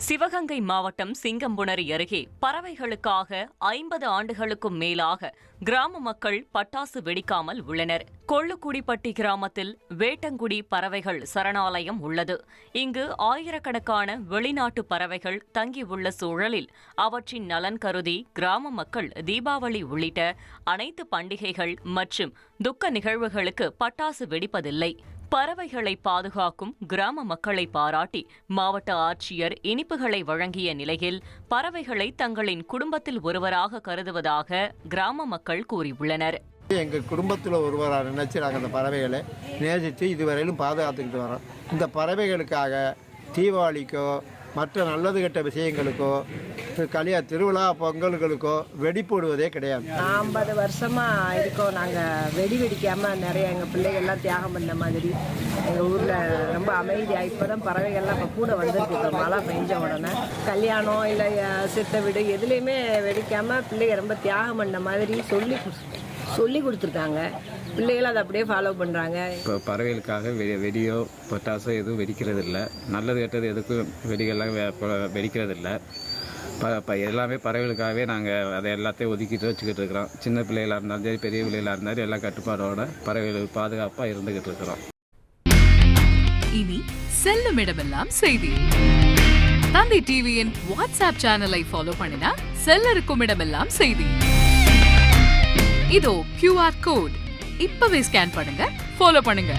சிவகங்கை மாவட்டம் சிங்கம்புணரி அருகே பறவைகளுக்காக 50 ஆண்டுகளுக்கும் மேலாக கிராம மக்கள் பட்டாசு வெடிக்காமல் உள்ளனர். கொள்ளுக்குடிப்பட்டி கிராமத்தில் வேட்டங்குடி பறவைகள் சரணாலயம் உள்ளது. இங்கு ஆயிரக்கணக்கான வெளிநாட்டு பறவைகள் தங்கியுள்ள சூழலில் அவற்றின் நலன் கருதி கிராம மக்கள் தீபாவளி உள்ளிட்ட அனைத்து பண்டிகைகள் மற்றும் துக்க நிகழ்வுகளுக்கு பட்டாசு வெடிப்பதில்லை. பறவைகளை பாதுகாக்கும் கிராம மக்களை பாராட்டி மாவட்ட ஆட்சியர் இனிப்புகளை வழங்கிய நிலையில் பறவைகளை தங்களின் குடும்பத்தில் ஒருவராக கருதுவதாக கிராம மக்கள் கூறியுள்ளனர். எங்கள் குடும்பத்தில் ஒருவராக நினைச்சு நாங்கள் அந்த பறவைகளை நேசித்து இதுவரையிலும் பாதுகாத்துக்கிட்டு வரோம். இந்த பறவைகளுக்காக தீபாவளிக்கோ மற்ற நல்லது கெட்ட விஷயங்களுக்கோ திருவிழா பொங்கல்களுக்கோ வெடி போடுவதே கிடையாது. 50 வருஷமாக இருக்கோம். நாங்கள் வெடி வெடிக்காமல் நிறைய எங்கள் பிள்ளைகள்லாம் தியாகம் பண்ண மாதிரி எங்கள் ஊரில் ரொம்ப அமைதியாக இப்போ தான் பறவைகள்லாம் இப்போ கூட வந்துருக்கு. மழை பெஞ்ச உடனே கல்யாணம் இல்லை சித்த வீடு எதுலேயுமே வெடிக்காமல் பிள்ளைங்க ரொம்ப தியாகம் பண்ண மாதிரி சொல்லி கொடுத்துருக்காங்க. பிள்ளைகள் அதை அப்படியே ஃபாலோ பண்ணுறாங்க. இப்போ பறவைகளுக்காக வெடியோ பட்டாசோ எதுவும் வெடிக்கிறது இல்லை. நல்லது கெட்டது எதுக்கும் வெடிகள்லாம் வெடிக்கிறது இல்லை. எல்லாமே பறவைகளுக்காகவே நாங்கள் அதை எல்லாத்தையும் ஒதுக்கிட்டு வச்சுக்கிட்டு இருக்கிறோம். சின்ன பிள்ளைகளாக இருந்தாலும் சரி பெரிய பிள்ளைகளாக இருந்தாலும் எல்லாம் கட்டுப்பாடோட பறவைகள் பாதுகாப்பாக இருந்துகிட்டு இருக்கிறோம். இனி செல்லும் இடமெல்லாம் செய்தி. தந்தை டிவியின் வாட்ஸ்அப் சேனலை ஃபாலோ பண்ணினா செல்ல இருக்கும் இடமெல்லாம் செய்தி. இதோ QR கோட் இப்பவே ஸ்கேன் பண்ணுங்க, ஃபாலோ பண்ணுங்க.